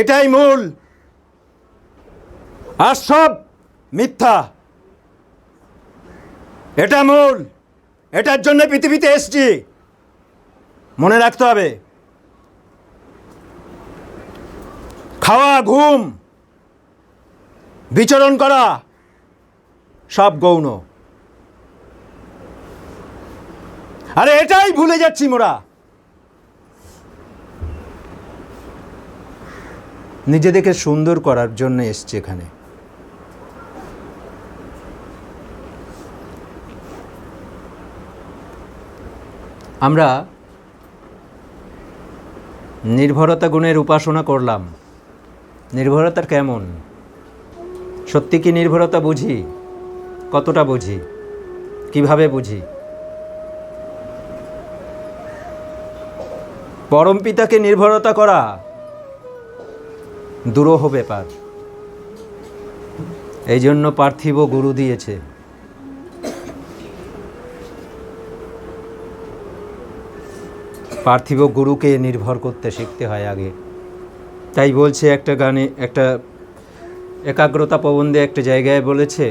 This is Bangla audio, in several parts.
এটাই মূল, আর সব মিথ্যা। এটা মূল, এটার জন্য পৃথিবীতে এসছি, মনে রাখতে হবে। খাওয়া, ঘুম, বিচরণ করা সব গৌণ। আরে এটাই ভুলে যাচ্ছি মোরা। নিজেদেরকে সুন্দর করার জন্য এসছে এখানে। আমরা নির্ভরতা গুণের উপাসনা করলাম। নির্ভরতার কেমন? সত্যি কি নির্ভরতা বুঝি? কতটা বুঝি? কিভাবে বুঝি? পরম পিতাকে নির্ভরতা করা দুরূহ ব্যাপার। এই জন্য পার্থিব গুরু দিয়েছে। পার্থিব গুরুকে নির্ভর করতে শিখতে হয় আগে। তাই বলছে একটা গানে, একটা একাগ্রতা প্রবন্ধে একটা জায়গায় বলেছে,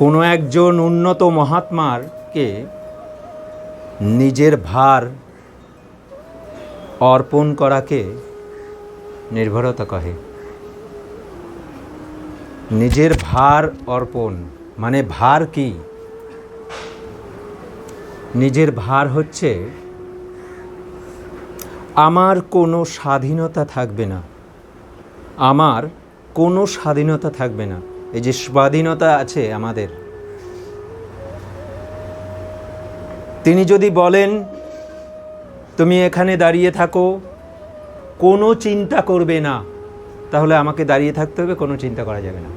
কোনো একজন উন্নত মহাত্মারকে নিজের ভার অর্পণ করাকে নির্ভরতা কহে। নিজের ভার অর্পণ মানে ভার কি? নিজের ভার হচ্ছে আমার কোনো স্বাধীনতা থাকবে না, আমার কোনো স্বাধীনতা থাকবে না। এই যে স্বাধীনতা আছে আমাদের, তিনি যদি বলেন তুমি এখানে দাঁড়িয়ে থাকো, কোনো চিন্তা করবে না, তাহলে আমাকে দাঁড়িয়ে থাকতে হবে, কোনো চিন্তা করা যাবে না।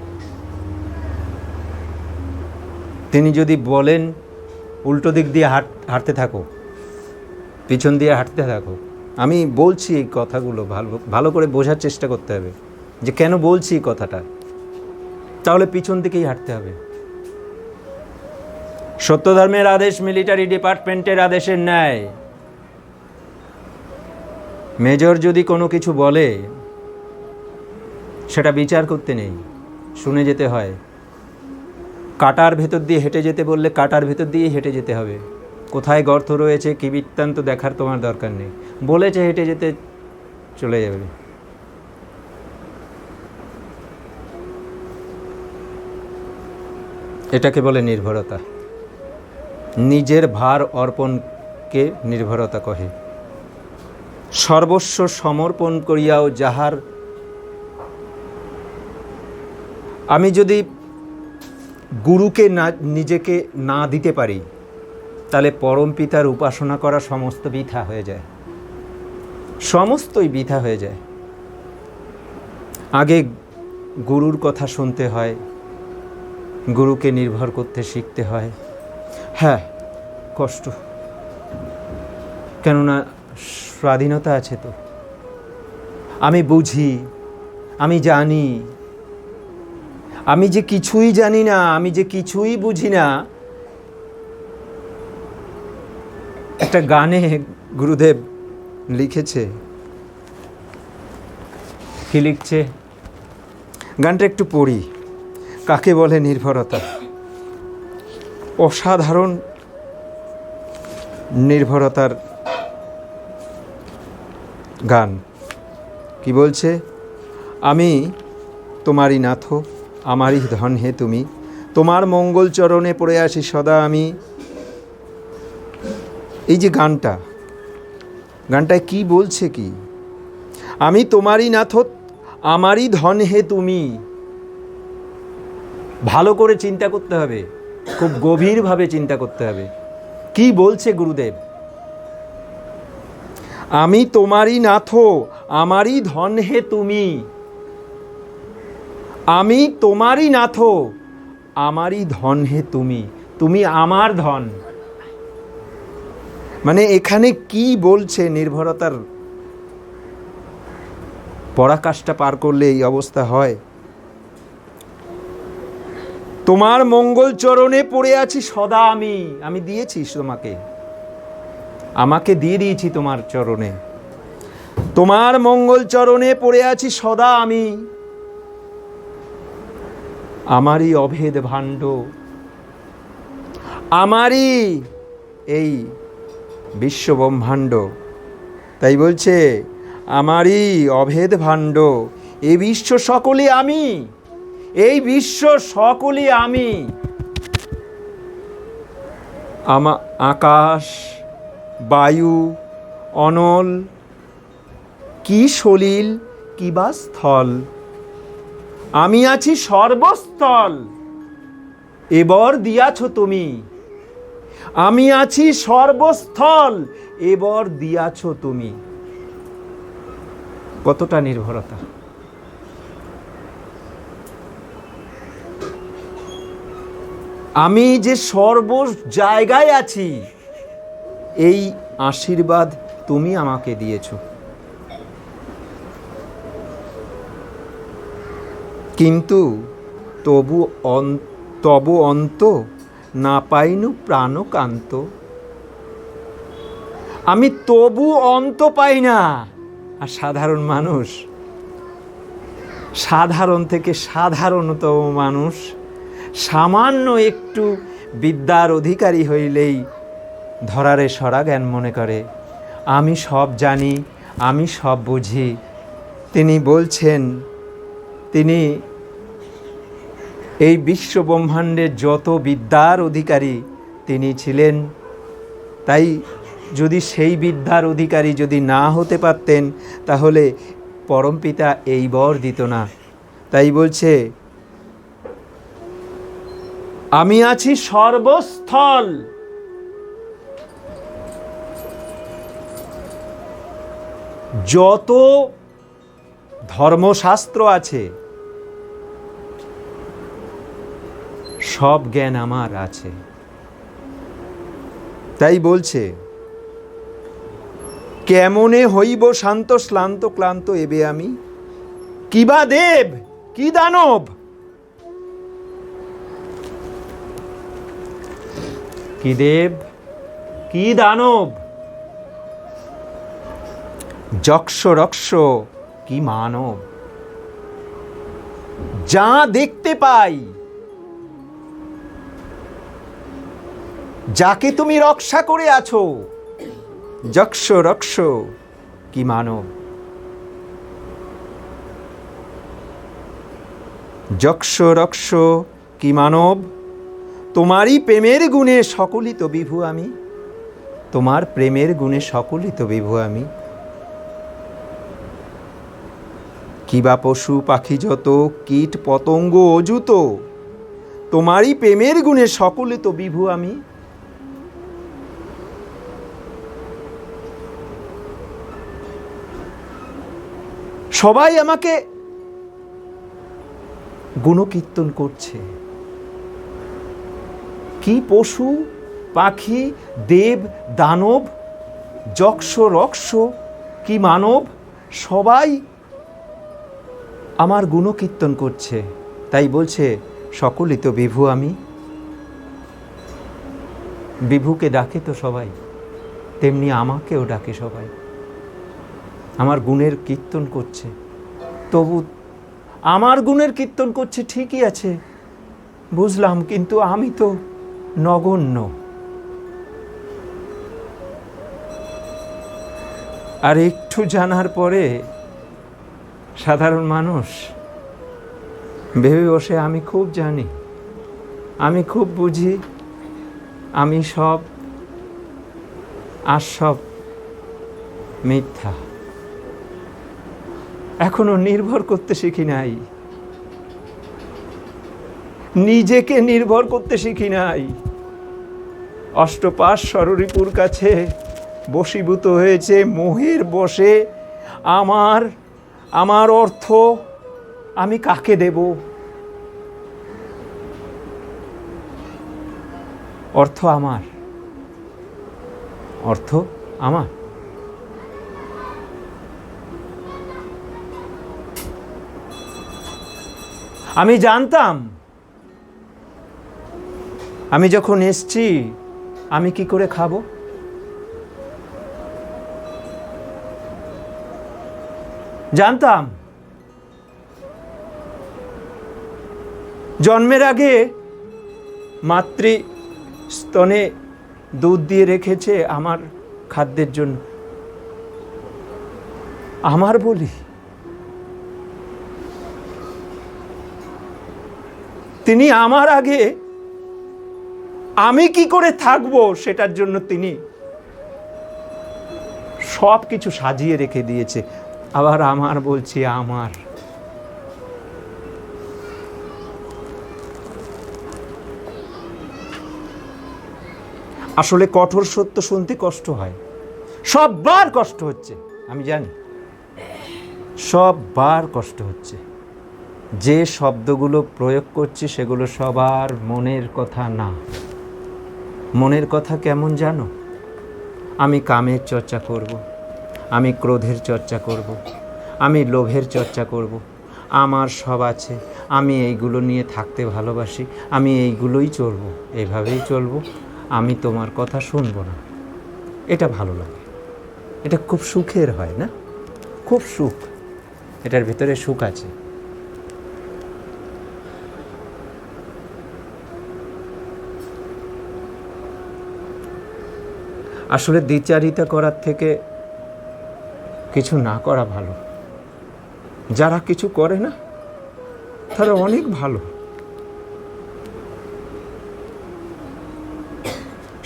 তিনি যদি বলেন উল্টো দিক দিয়ে হাঁটতে থাকো, পিছন দিয়ে হাঁটতে থাকো, আমি বলছি এই কথাগুলো ভালো করে বোঝার চেষ্টা করতে হবে যে কেন বলছি এই কথাটা, তাহলে পিছন দিকেই হাঁটতে হবে। সত্য ধর্মের আদেশ মিলিটারি ডিপার্টমেন্টের আদেশের ন্যায়। মেজর যদি কোনো কিছু বলে সেটা বিচার করতে নেই, শুনে যেতে হয়। কাটার ভেতর দিয়ে হেঁটে যেতে বললে কাটার ভেতর দিয়ে হেঁটে যেতে হবে। কোথায় গর্ত রয়েছে কি বৃত্তান্ত দেখার তোমার দরকার নেই, বলেছে হেঁটে যেতে চলে যাবে। এটাকে বলে নির্ভরতা। নিজের ভার অর্পণকে নির্ভরতা কহে। সর্বস্ব সমর্পণ করিয়াও যাহার, আমি যদি গুরুকে নিজেকে না দিতে পারি তাহলে পরম পিতার উপাসনা করা সমস্ত বৃথা হয়ে যায়, সমস্তই বৃথা হয়ে যায়। আগে গুরুর কথা শুনতে হয়, গুরুকে নির্ভর করতে শিখতে হয়। হ্যাঁ, কষ্ট, কেননা স্বাধীনতা আছে তো। আমি বুঝি, আমি জানি, আমি যে কিছুই জানি না, আমি যে কিছুই বুঝি না। একটা গানে গুরুদেব লিখেছে, কি লিখছে গানটা একটু পড়ি। কাকে বলে নির্ভরতা? অসাধারণ নির্ভরতার গান। কি বলছে? আমি তোমারই নাথ, আমারই ধন হে তুমি, তোমার মঙ্গল চরণে পড়ে আসি সদা আমি। এই যে গানটায় কি বলছে? কি আমি তোমারই নাথ, আমারই ধন হে তুমি। ভালো করে চিন্তা করতে হবে, খুব গভীরভাবে চিন্তা করতে হবে। কি বলছে গুরুদেব? আমি তোমারই নাথ, আমারই ধন হে তুমি। আমি তোমারই নাথ, আমারই ধন হে তুমি। তুমি আমার ধন। মানে এখানে কি বলছে? নির্ভরতার পরাকাষ্ঠা পার করলে এই অবস্থা হয়। তোমার মঙ্গল চরণে পড়ে আছি সদা আমি দিয়েছি তোমাকে, আমাকে দিয়ে দিয়েছি তোমার চরণে। তোমার মঙ্গল চরণে পড়ে আছি সদা আমি, আমারই অভেদ ভাণ্ড, আমারই এই বিশ্বব্রহ্মাণ্ড। তাই বলছে আমারই অভেদ ভাণ্ড, এই বিশ্ব সকলই আমি, এই বিশ্ব সকলই আমি। আকাশ, বায়ু, অনল, কি সলিল কি বা স্থল, আমি আছি সর্বস্থল, এবার দিয়াছ তুমি। আমি আছি সর্বস্থল, এবার দিয়াছ তুমি। কতটা নির্ভরতা! আমি যে সর্ব জায়গায় আছি, এই আশীর্বাদ তুমি আমাকে দিয়েছ। কিন্তু তবু অন্ত না পাইনু প্রাণকান্ত। আমি তবু অন্ত পাই না। আর সাধারণ মানুষ, সাধারণ থেকে সাধারণতম মানুষ, সামান্য একটু বিদ্যার অধিকারী হইলেই ধরারে সরা জ্ঞান মনে করে, আমি সব জানি, আমি সব বুঝি। তিনি বলছেন, তিনি এই বিশ্ব ব্রহ্মাণ্ডের যত বিদ্যার অধিকারী তিনি ছিলেন। তাই যদি সেই বিদ্যার অধিকারী যদি না হতে পারতেন, তাহলে পরমপিতা এই বর দিত না। তাই বলছে আমি আছি সর্বস্থল, যত ধর্মশাস্ত্র আছে সব জ্ঞান আমার আছে। তাই বলছে কেমনে হইব শান্ত শ্লান্ত ক্লান্ত এবে আমি, কিবা দেব কি দানব, কি দেব কি দানব, যক্ষ রক্ষ কি মানব। যা দেখতে পাই, যাকে তুমি রক্ষা করে আছো, যক্ষ রক্ষ কি মানব। যক্ষ রক্ষ কি মানব, তোমারই প্রেমের গুণে সকলই তো বিভু আমি, তোমার প্রেমের গুণে সকলই তো বিভু আমি। কিবা পশু পাখি যত, কীট পতঙ্গ অযুত, তোমারই প্রেমের গুণে সকলে তো বিভু আমি। সবাই আমাকে গুণকীর্তন করছে। কি পশু পাখি দেব দানব যক্ষ রক্ষ কি মানব, সবাই আমার গুণকীর্তন করছে। তাই বলছে সকলই তো বিভু আমি। বিভুকে ডাকে তো সবাই, তেমনি আমাকেও ডাকে সবাই, আমার গুণের কীর্তন করছে। তবু আমার গুণের কীর্তন করছে ঠিকই আছে, বুঝলাম, কিন্তু আমি তো নগণ্য। আর একটু জানার পরে সাধারণ মানুষ ভেবে বসে আমি খুব জানি, আমি খুব বুঝি, আমি সব, আর সব মিথ্যা। এখনো নির্ভর করতে শিখি নাই, নিজেকে নির্ভর করতে শিখি নাই। অষ্টপাশ সররিপুর কাছে বশীভূত হয়েছে মোহের বশে। আমার অর্থ আমি কাকে দেব? অর্থ আমার, অর্থ আমার। আমি জানতাম আমি যখন এসছি আমি কি করে খাবো, জানতাম জন্মের আগে মাতৃ স্তনে দুধ দিয়ে রেখেছে আমার খাদ্যের জন্য। আমার বলি, তিনি আমার আগে আমি কি করে থাকবো সেটার জন্য তিনি সব কিছু সাজিয়ে রেখে দিয়েছে। আবার আমার বলছি, আমার আসলে কঠোর সত্য শুনতে কষ্ট হয়, সববার কষ্ট হচ্ছে, আমি জানি সববার কষ্ট হচ্ছে। যে শব্দগুলো প্রয়োগ করছি সেগুলো সবার মনের কথা না। মনের কথা কেমন জানো? আমি কামের চর্চা করব, আমি ক্রোধের চর্চা করব, আমি লোভের চর্চা করব, আমার সব আছে, আমি এইগুলো নিয়ে থাকতে ভালোবাসি, আমি এইগুলোই চলবো, এইভাবেই চলবো, আমি তোমার কথা শুনবো না। এটা ভালো লাগে, এটা খুব সুখের হয় না? খুব সুখ, এটার ভেতরে সুখ আছে। আসলে দ্বিচারিতা করার থেকে কিছু না করা ভালো। যারা কিছু করে না তারা অনেক ভালো।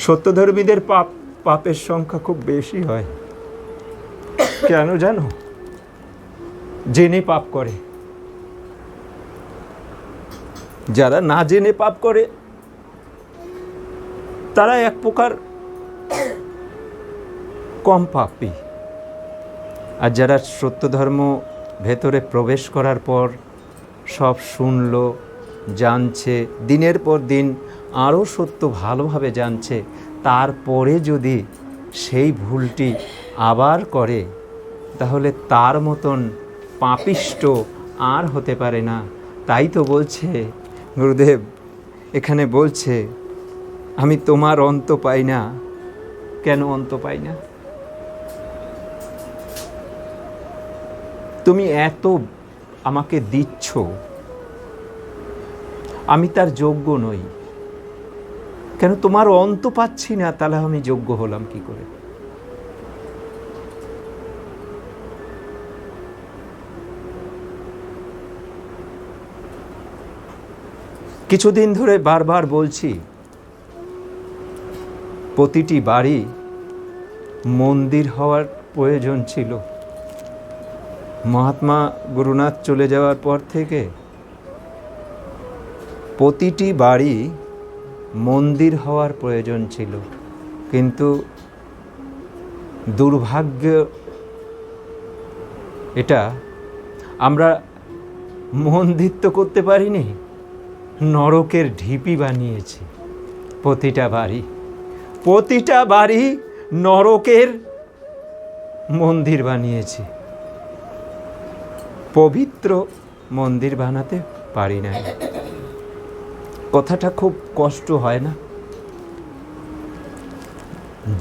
সত্যধর্মীদের পাপের সংখ্যা খুব বেশি হয়। কেন জানো? জেনে পাপ করে। যারা না জেনে পাপ করে তারা এক প্রকার কম পাপী। আর যারা সত্য ধর্ম ভেতরে প্রবেশ করার পর সব শুনলো, জানছে, দিনের পর দিন আরও সত্য ভালোভাবে জানছে, তারপরে যদি সেই ভুলটি আবার করে তাহলে তার মতন পাপিষ্ট আর হতে পারে না। তাই তো বলছে গুরুদেব, এখানে বলছে, আমি তোমার অন্ত পাই না। কেন অন্ত পাই না? তুমি এত আমাকে দিচ্ছ, আমি তার যোগ্য নই। কেন তোমার অন্ত পাচ্ছি না? তাহলে আমি যোগ্য হলাম কি করে? কিছুদিন ধরে বারবার বলছি, প্রতিটি বাড়ি মন্দির হওয়ার প্রয়োজন ছিল। মহাত্মা গুরুনাথ চলে যাওয়ার পর থেকে প্রতিটি বাড়ি মন্দির হওয়ার প্রয়োজন ছিল, কিন্তু দুর্ভাগ্য এটা, আমরা মন্দির তো করতে পারিনি, নরকের ঢিপি বানিয়েছি। প্রতিটা বাড়ি নরকের মন্দির বানিয়েছি। পবিত্র মন্দির বানাতে পারি না। কথাটা খুব কষ্ট হয় না?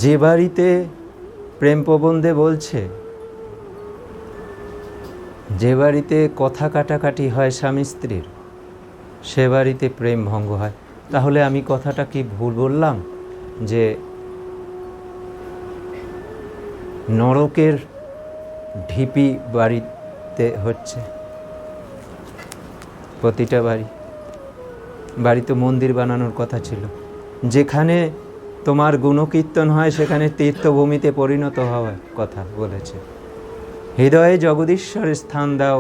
যে বাড়িতে প্রেম প্রবন্ধে বলছে, যে বাড়িতে কথা কাটাকাটি হয় স্বামী স্ত্রীর, সে বাড়িতে প্রেম ভঙ্গ হয়। তাহলে আমি কথাটা কি ভুল বললাম যে নরকের ঢিপি বাড়িতে হচ্ছে? প্রতিটা বাড়ি তো মন্দির বানানোর কথা ছিল। যেখানে তোমার গুণকীর্তন হয় সেখানে তীর্থভূমিতে পরিণত হওয়ার কথা বলেছে। হৃদয়ে জগদীশ্বরের স্থান দাও,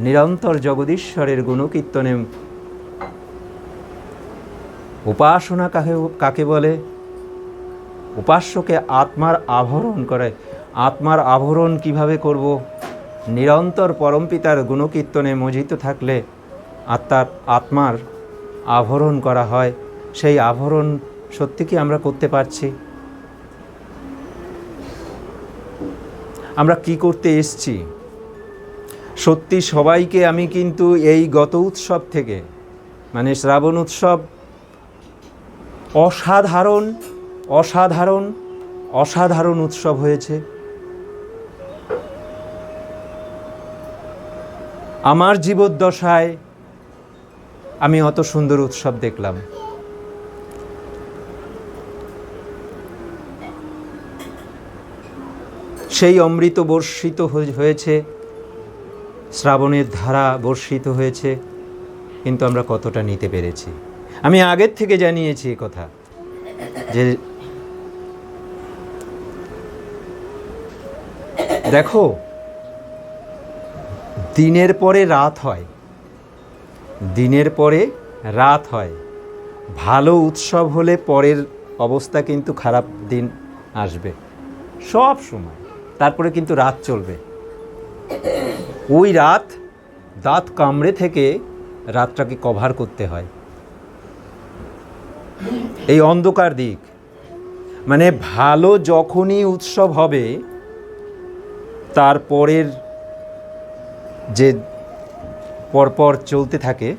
নিরন্তর জগদীশ্বরের গুণকীর্তনে। উপাসনা কাকে বলে? উপাস্যকে আত্মার আভরণ করে। আত্মার আভরণ কিভাবে করব? নিরন্তর পরমপিতার গুণকীর্তনে মজিত থাকলে আত্মার আভরণ করা হয়। সেই আভরণ সত্যি কি আমরা করতে পারছি? আমরা কি করতে এসছি? সত্যি সবাইকে আমি কিন্তু এই গত উৎসব থেকে, মানে শ্রাবণ উৎসব অসাধারণ অসাধারণ অসাধারণ উৎসব হয়েছে। আমার জীবদ্দশায় আমি অত সুন্দর উৎসব দেখলাম। সেই অমৃত বর্ষিত হয়েছে, শ্রাবণের ধারা বর্ষিত হয়েছে, কিন্তু আমরা কতটা নিতে পেরেছি? আমি আগের থেকে জানিয়েছি এই কথা যে দেখো, দিনের পরে রাত হয়, দিনের পরে রাত হয়। ভালো উৎসব হলে পরের অবস্থা কিন্তু খারাপ দিন আসবে সব সময়, তারপরে কিন্তু রাত চলবে। ওই রাত দাঁত কামড়ে থেকে রাতটাকে কভার করতে হয়। এই অন্ধকার দিক মানে ভালো যখনই উৎসব হবে তারপরের যে পরপর চলতে থাকে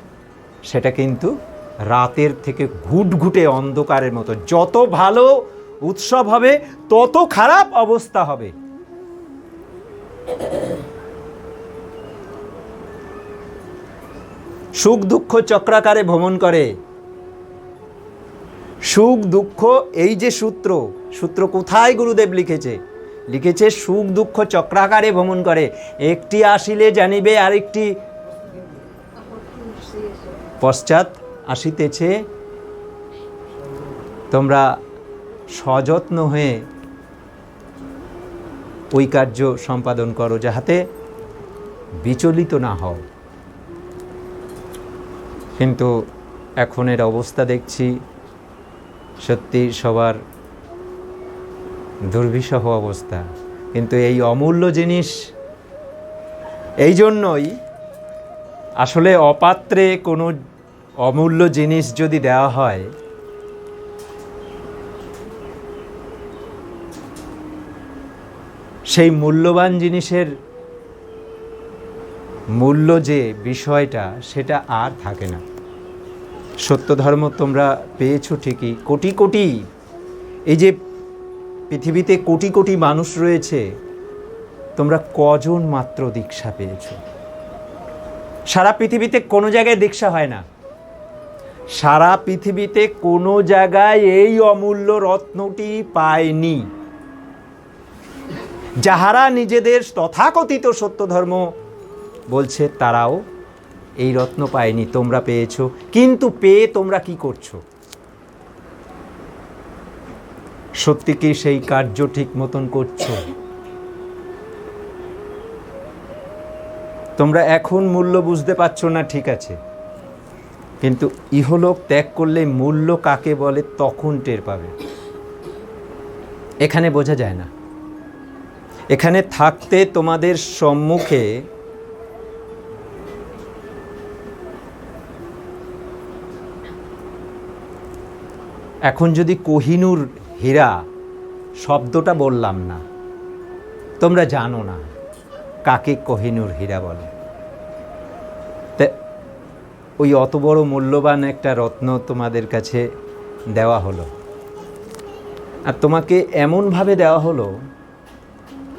সেটা কিন্তু রাতের থেকে ঘুটঘুটে অন্ধকারের মতো। যত ভালো উৎসব হবে তত খারাপ অবস্থা হবে। সুখ দুঃখ চক্রাকারে ভ্রমণ করে। সুখ দুঃখ, এই যে সূত্র কোথায় গুরুদেব লিখেছে সুখ দুঃখ চক্রাকারে ভ্রমণ করে, একটি আসিলে জানিবে আরেকটি পশ্চাৎ আসিতেছে। তোমরা সযত্ন হয়ে ওই কার্য সম্পাদন করো যাহাতে বিচলিত না হও। কিন্তু এখনের অবস্থা দেখছি সত্যি সবার দুর্বিষহ অবস্থা। কিন্তু এই অমূল্য জিনিস, এই জন্যই আসলে অপাত্রে কোনো অমূল্য জিনিস যদি দেওয়া হয়, সেই মূল্যবান জিনিসের মূল্য যে বিষয়টা সেটা আর থাকে না। সত্য ধর্ম তোমরা পেয়েছো ঠিকই, কোটি কোটি, এই যে পৃথিবীতে কোটি কোটি মানুষ রয়েছে, তোমরা কজন মাত্র দীক্ষা পেয়েছো? সারা পৃথিবীতে কোনো জায়গায় দীক্ষা হয় না। সারা পৃথিবীতে কোনো জায়গায় এই অমূল্য রত্নটি পায়নি। যাহারা নিজেদের তথাকথিত সত্য ধর্ম বলছে তারাও এই রত্ন পায়নি, তোমরা পেয়েছো। কিন্তু পেয়ে তোমরা কি করছো? সত্যি কি সেই কার্য ঠিক মতন করছো? তোমরা এখন মূল্য বুঝতে পারছো না, ঠিক আছে, কিন্তু ইহলোক ত্যাগ করলে মূল্য কাকে বলে তখন টের পাবে। এখানে বোঝা যায় না। এখানে থাকতে তোমাদের সম্মুখে এখন যদি কোহিনূর হীরা শব্দটা বললাম না, তোমরা জানো না কাকে কোহিনূর হীরা বলে। তা ওই অত বড় মূল্যবান একটা রত্ন তোমাদের কাছে দেওয়া হলো, আর তোমাকে এমনভাবে দেওয়া হলো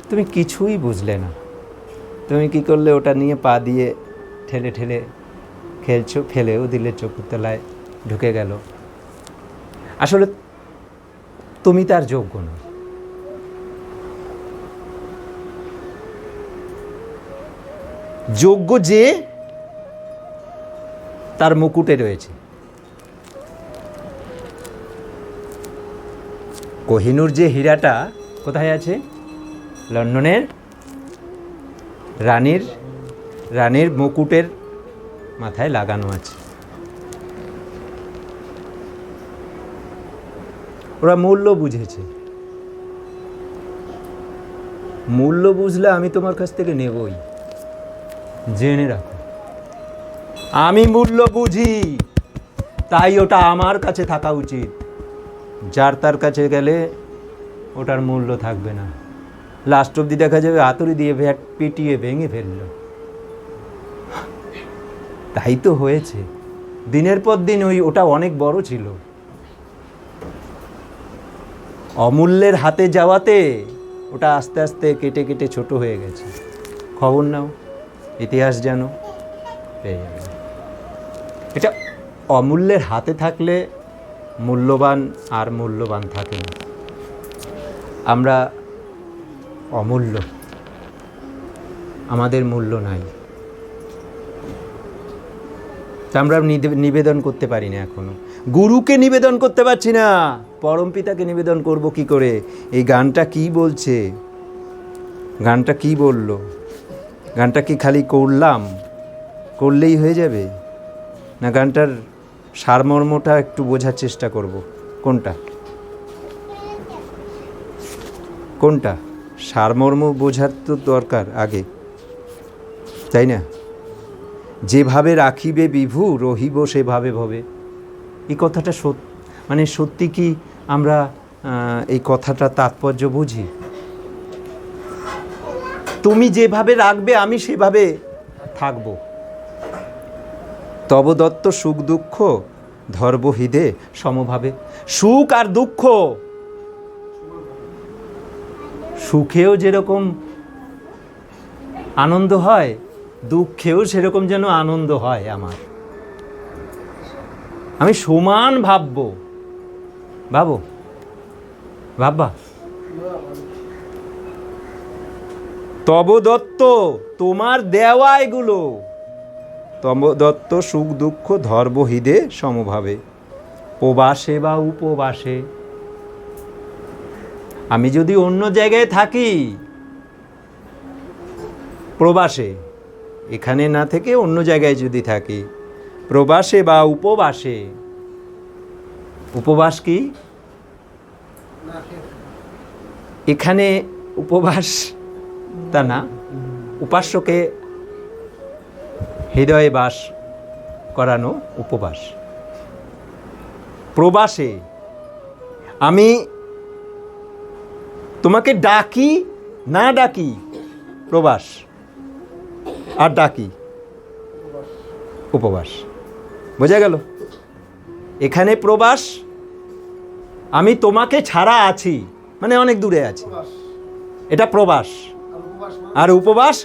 তুমি কিছুই বুঝলে না। তুমি কি করলে? ওটা নিয়ে পা দিয়ে ঠেলে ঠেলে খেলছো, ফেলেও দিলে চোখের তলায় ঢুকে গেল। আসলে তুমি তার যোগ্য না। যোগ্য যে তার মুকুটে রয়েছে। কোহিনূর যে হীরাটা কোথায় আছে? লন্ডনের রানীর মুকুটের মাথায় লাগানো আছে। ওরা মূল্য বুঝেছে। মূল্য বুঝলে আমি তোমার কাছ থেকে নেবই, জেনে রাখো। আমি মূল্য বুঝি, তাই ওটা আমার কাছে থাকা উচিত। যার তার কাছে গেলে ওটার মূল্য থাকবে না। লাস্ট অবধি দেখা যাবে হাতুড়ি দিয়ে পিটিয়ে ভেঙে ফেলল। তাই তো হয়েছে। দিনের পর দিন ওটা অনেক বড় ছিল, অমূল্যের হাতে যাওয়াতে ওটা আস্তে আস্তে কেটে কেটে ছোট হয়ে গেছে। খবর নাও, ইতিহাস জানো। পেয়ে যাবেন। এটা অমূল্যের হাতে থাকলে মূল্যবান আর মূল্যবান থাকে না। আমরা অমূল্য, আমাদের মূল্য নাই, তা আমরা নিবেদন করতে পারি না এখনো। গুরুকে নিবেদন করতে পারছি না, পরমপিতাকে নিবেদন করব কি করে? এই গানটা কি বলছে, গানটা কি বলল, গানটা কি খালি করলেই হয়ে যাবে, না গানটার সারমর্মটা একটু বোঝার চেষ্টা করব? কোনটা সারমর্ম বোঝার তো দরকার আগে, তাই না? যেভাবে রাখিবে বিভু রহিব সেভাবে ভবে। এই কথাটা মানে সত্যি কি আমরা এই কথাটা তাৎপর্য বুঝি? তুমি যেভাবে রাখবে আমি সেভাবে থাকব। তব দত্ত সুখ দুঃখ ধর্বহৃদে সমভাবে। সুখ আর দুঃখ, সুখেও যেরকম আনন্দ হয়, দুঃখেও সেরকম যেন আনন্দ হয় আমার। আমি সমান ভাববা তব দত্ত, তোমার দেওয়া এগুলো, তব দত্ত সুখ দুঃখ ধর্বহৃদে সমভাবে। প্রবাসে বা উপবাসে, আমি যদি অন্য জায়গায় থাকি, প্রবাসে, এখানে না থেকে অন্য জায়গায় যদি থাকি, প্রবাসে বা উপবাসে। উপবাস কি? এখানে উপবাস তা না, উপাস্যকে হৃদয়ে বাস করানো উপবাস। প্রবাসে আমি তোমাকে ডাকি না ডাকি প্রবাস, আর ডাকি উপবাস। বোঝা গেল? এখানে প্রবাস, আমি তোমাকে ছাড়া আছি, মানে অনেক দূরে আছি, এটা প্রবাস। আর উপবাস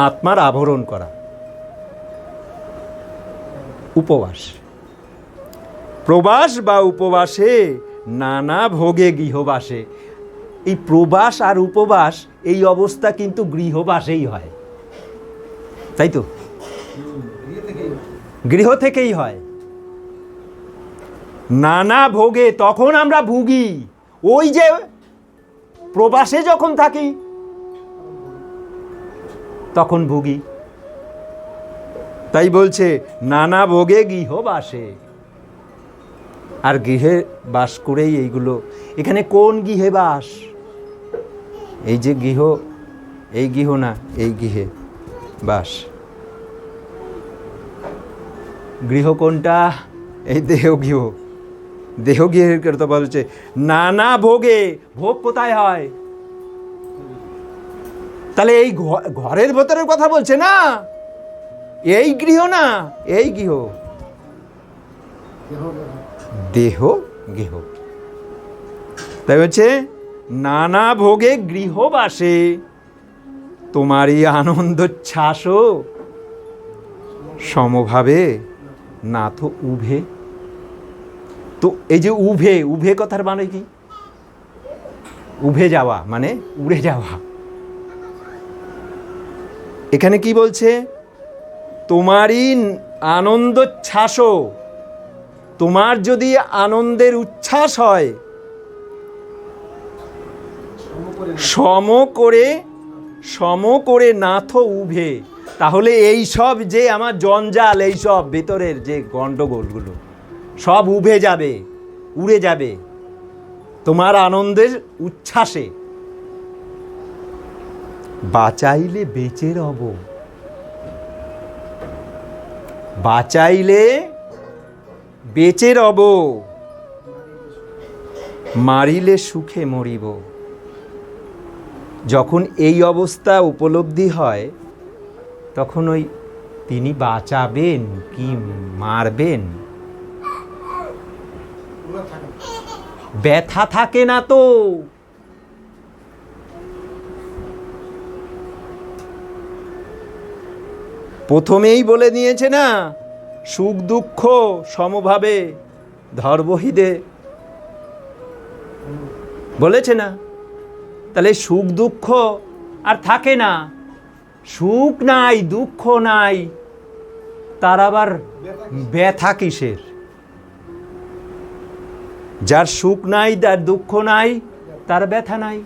আত্মার আবরণ করা, উপবাস। প্রবাস বা উপবাসে নানা ভোগে গৃহবাসে। এই প্রবাস আর উপবাস এই অবস্থা কিন্তু গৃহবাসেই হয়, তাই তো? গৃহ থেকেই হয়। নানা ভোগে, তখন আমরা ভুগি। ওই যে প্রবাসে যখন থাকি তখন ভুগি। তাই বলছে নানা ভোগে গৃহবাসে। আর গৃহে বাস করেই এইগুলো। এখানে কোন গৃহে বাস? এই যে গৃহ, এই গৃহ না, এই গৃহে বাস। গৃহ কোনটা? এই দেহগৃহ। দেহগৃহের কথা বলছে নানা ভোগে। ভোগ কোথায় হয়? তাহলে এই ঘরের ভেতরের কথা বলছে না, এই গৃহ না, এই গৃহ, দেহ গৃহ। তাই হচ্ছে নানা ভোগে গৃহবাসে তোমারই আনন্দোচ্ছ্বাস সমভাবে নাথ উভে। তো এই যে উভে কথার মানে কি? উভে যাওয়া মানে উড়ে যাওয়া। এখানে কি বলছে? তোমারই আনন্দোচ্ছ্বাস, তোমার যদি আনন্দের উচ্ছ্বাস হয়, সম করে নাথ উভে, তাহলে এই সব যে আমার জঞ্জাল, এই সব ভেতরের যে গন্ডগোলগুলো সব উভে যাবে, উড়ে যাবে তোমার আনন্দের উচ্ছ্বাসে। বাঁচাইলে বেঁচে রব, বাঁচাইলে বেঁচে রব, মারিলে সুখে মরিব। যখন এই অবস্থা উপলব্ধি হয় তখন ওই তিনি বাঁচাবেন কি মারবেন ব্যথা থাকে না তো। প্রথমেই বলে দিয়েছে না, সুখ দুঃখ সমভাবে ধর্মহিদে, বলেছে না? তাহলে সুখ দুঃখ আর থাকে না, সুখ নাই দুঃখ নাই, তার আবার ব্যথা কিসের? যার সুখ নাই, যার দুঃখ নাই, তার ব্যথা নাই।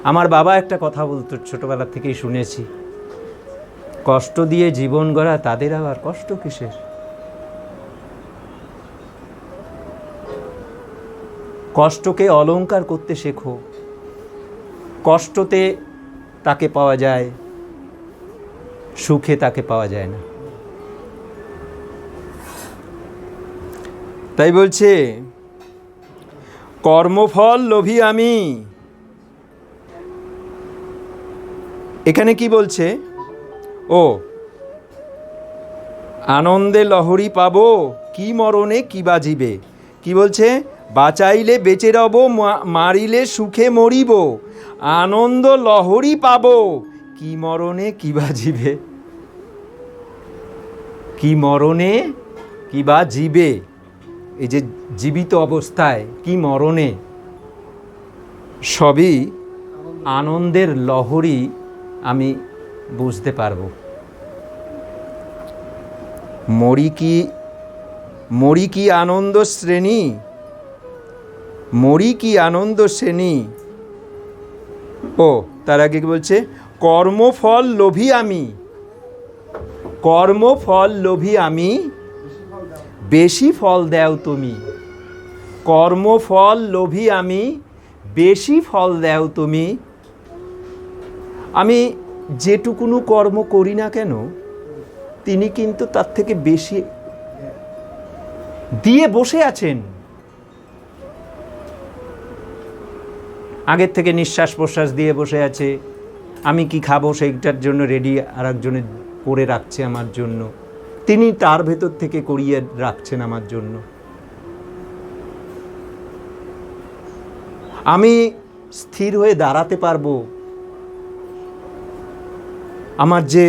আমার বাবা একটা কথা বলতো, ছোটবেলা থেকেই শুনেছি, কষ্ট দিয়ে জীবন গড়া তাদের আবার কষ্ট কিসের? কষ্টকে অলংকার করতে শেখো। কষ্টতে তাকে পাওয়া যায়, সুখে তাকে পাওয়া যায় না। তাই বলছে, কর্মফল লোভী আমি। এখানে কি বলছে? ও আনন্দে লহরী পাবো, কি মরণে কি বাজিবে। কি বলছে? বাঁচাইলে বেঁচে রব, মারিলে সুখে মরিব, আনন্দ লহরী পাবো, কি মরণে কি বাজিবে। কি মরণে কি বাজিবে, এই যে জীবিত অবস্থায় কি মরণে, সবই আনন্দের লহরী আমি বুঝতে পারবো। মরি কি আনন্দ শ্রেণী, মরি কি আনন্দ শ্রেণী। ও তার আগে কি বলছে? কর্মফল লোভী আমি, কর্মফল লোভী আমি, বেশি ফল দাও তুমি। কর্মফল লোভী আমি, বেশি ফল দাও তুমি। আমি যেটুকুনো কর্ম করি না কেন, তিনি কিন্তু তার থেকে বেশি দিয়ে বসে আছেন। আগের থেকে নিঃশ্বাস প্রশ্বাস দিয়ে বসে আছে, আমি কি খাবো সেইটার জন্য রেডি আর একজনের করে রাখছে আমার জন্য, তিনি তার ভেতর থেকে করিয়ে রাখছেন আমার জন্য। আমি স্থির হয়ে দাঁড়াতে পারবো, আমার যে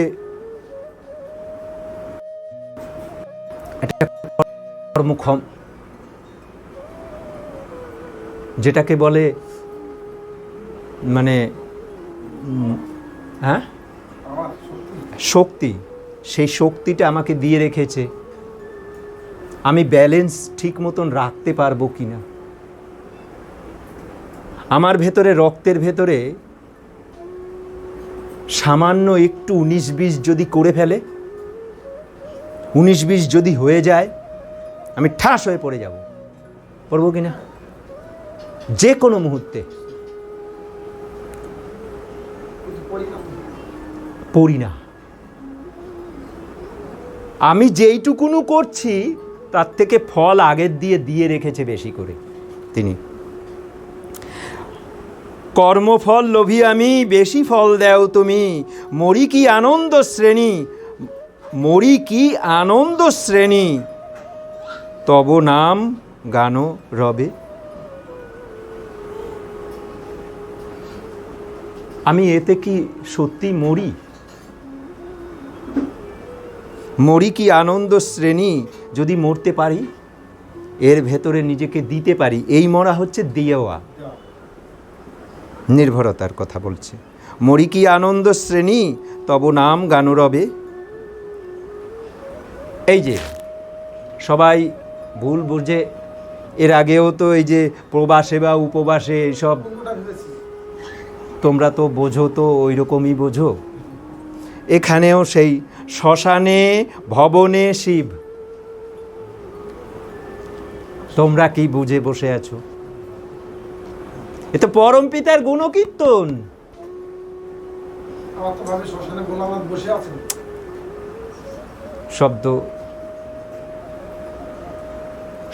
একটা কর্মক্ষম, যেটাকে বলে মানে হ্যাঁ শক্তি, সেই শক্তিটা আমাকে দিয়ে রেখেছে। আমি ব্যালেন্স ঠিক মতন রাখতে পারবো কিনা। আমার ভেতরে, রক্তের ভেতরে সামান্য একটু 19-20 যদি করে ফেলে, 19-20 যদি হয়ে যায়, আমি ঠাস হয়ে পড়ে যাব। পড়বো কিনা? যে কোনো মুহূর্তে পড়ি না। আমি যেইটুকুনো করছি তার থেকে ফল আগের দিয়ে রেখেছে বেশি করে তিনি। কর্মফল লোভী আমি, বেশি ফল দাও তুমি। মরি কি আনন্দ শ্রেণী, মরি কি আনন্দ শ্রেণী, তব নাম গান রবে। আমি এতে কি সত্যি মরি? মরি কি আনন্দ শ্রেণী, যদি মরতে পারি, এর ভেতরে নিজেকে দিতে পারি, এই মরা হচ্ছে দেওয়া, নির্ভরতার কথা বলছে। মরি কি আনন্দ শ্রেণী, তব নাম গান রবে। এই যে সবাই ভুল বুঝে, এর আগেও তো এই যে প্রবাসে বা উপবাসে এইসব, তোমরা তো বোঝো, তো ওই রকমই বোঝো। এখানেও সেই শ্মশানে ভবনে শিব, তোমরা কি বুঝে বসে আছো? এ তো পরম পিতার গুণকীর্তন। শব্দ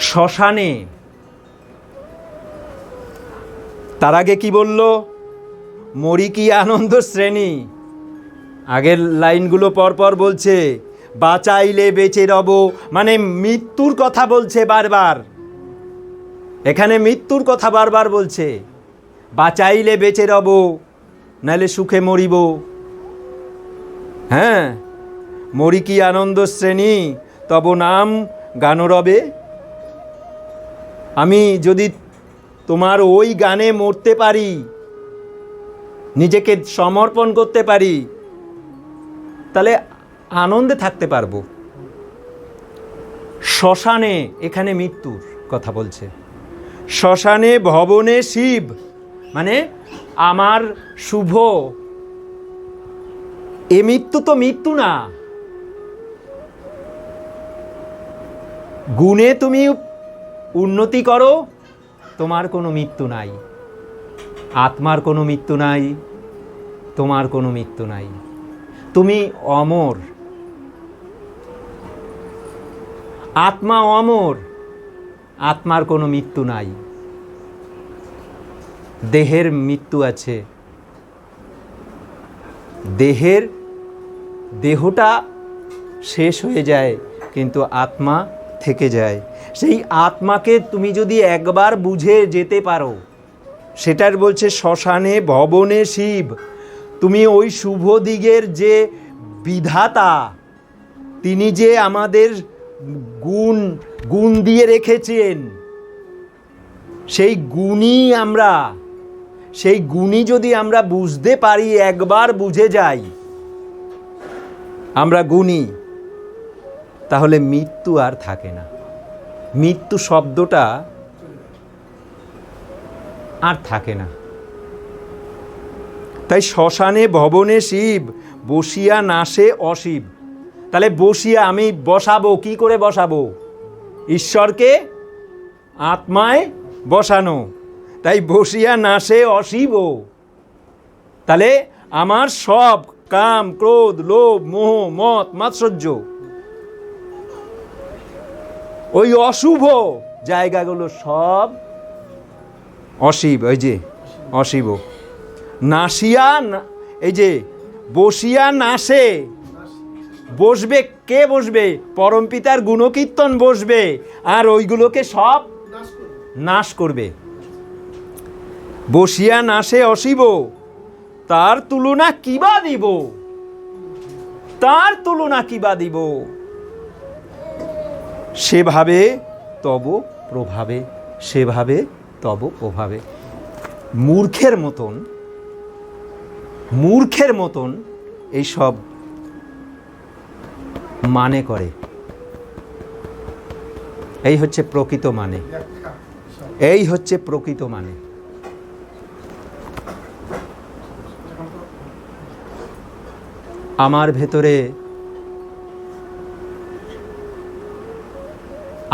শ্মশানে, তার আগে কি বলল? মরি কি আনন্দ শ্রেণী। আগের লাইনগুলো পরপর বলছে, বাঁচাইলে বেঁচে রব, মানে মৃত্যুর কথা বলছে বারবার। এখানে মৃত্যুর কথা বারবার বলছে। বাঁচাইলে বেঁচে রব, নাহলে সুখে মরিব। হ্যাঁ, মরি কি আনন্দ শ্রেণী তব নাম গানরবে। আমি যদি তোমার ওই গানে মরতে পারি, নিজেকে সমর্পণ করতে পারি, তাহলে আনন্দে থাকতে পারবো। শ্মশানে, এখানে মৃত্যুর কথা বলছে, শ্মশানে ভবনে শিব, মানে আমার শুভ, এ মৃত্যু তো মৃত্যু না। গুণে তুমি উন্নতি করো, তোমার কোনো মৃত্যু নাই। আত্মার কোনো মৃত্যু নাই, তোমার কোনো মৃত্যু নাই। তুমি অমর, আত্মা অমর, আত্মার কোনো মৃত্যু নাই। দেহের মৃত্যু আছে, দেহটা শেষ হয়ে যায়, কিন্তু আত্মা থেকে যায়। সেই আত্মাকে তুমি যদি একবার বুঝে যেতে পারো, সেটার বলছে শ্মশানে ভবনে শিব। তুমি ওই শুভ দিগের যে বিধাতা, তিনি যে আমাদের গুণ দিয়ে রেখেছেন, সেই গুণই আমরা, সেই গুণই যদি আমরা বুঝতে পারি, একবার বুঝে যাই আমরা গুণী, তাহলে মৃত্যু আর থাকে না। মৃত্যু শব্দটা আর থাকে না। তাই শ্মশানে ভবনে শিব, বসিয়া নাশে অশিব। তাহলে বসিয়া আমি বসাবো, কি করে বসাবো? ঈশ্বরকে আত্মায় বসানো। তাই বসিয়া নাশে অশিব। তাহলে আমার সব কাম, ক্রোধ, লোভ, মোহ, মত, মাৎসর্য, ওই অশুভ জায়গাগুলো সব অশিব, ওই যে অশিব। নাসিয়া, এই যে বসিয়া নাশে, বসবে, কে বসবে? পরমপিতার গুণকীর্তন বসবে, আর ওইগুলোকে সব নাশ করবে। বসিয়া নাশে অশিব, তার তুলনা কিবা দিব, তার তুলনা কিবা দিব। সেভাবে তব প্রভাবে, সেভাবে তব প্রভাবে। মূর্খের মতন এইসব মানে করে। এই হচ্ছে প্রকৃত মানে, এই হচ্ছে প্রকৃত মানে। আমার ভেতরে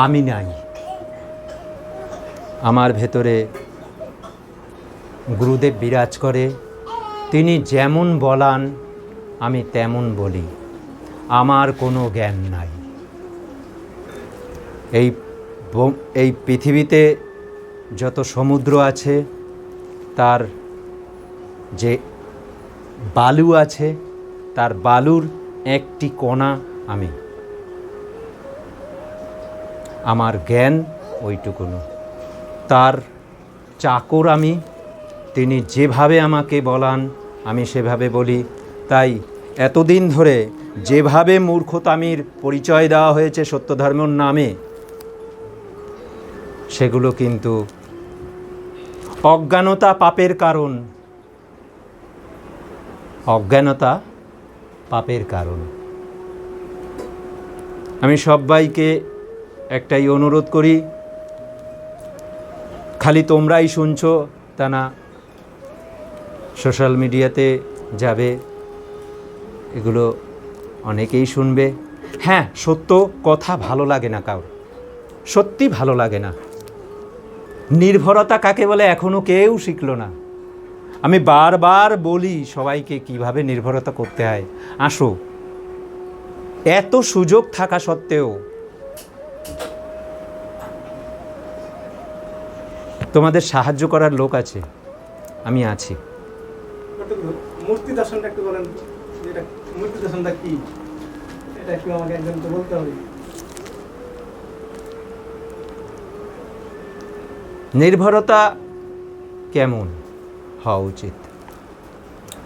আমি নাই, আমার ভেতরে গুরুদেব বিরাজ করে। তিনি যেমন বলান আমি তেমন বলি, আমার কোনো জ্ঞান নাই। এই পৃথিবীতে যত সমুদ্র আছে, তার যে বালু আছে, তার বালুর একটি কণা আমি। আমার জ্ঞান ওইটুকুনো। তার চাকর আমি, তিনি যেভাবে আমাকে বলান আমি সেভাবে বলি। তাই এতদিন ধরে যেভাবে মূর্খতামির পরিচয় দেওয়া হয়েছে সত্য ধর্মের নামে, সেগুলো কিন্তু অজ্ঞানতা পাপের কারণ, অজ্ঞানতা পাপের কারণ। আমি সবাইকে একটাই অনুরোধ করি, খালি তোমরাই শুনছো তা না, সোশ্যাল মিডিয়াতে যাবে, এগুলো অনেকেই শুনবে। হ্যাঁ, সত্য কথা ভালো লাগে না কারোর, সত্যি ভালো লাগে না। নির্ভরতা কাকে বলে এখনও কেউ শিখলো না। আমি বারবার বলি সবাইকে কিভাবে নির্ভরতা করতে হয়। আসো, এত সুযোগ থাকা সত্ত্বেও তোমাদের সাহায্য করার লোক আছে, আমি আছি। মূর্তি দর্শনটা একটু বলেন, এটা মূর্তি দর্শনটা কি? এটা একটু আমাকে একজন তো বলতে হবে। নির্ভরতা কেমন হওয়া উচিত?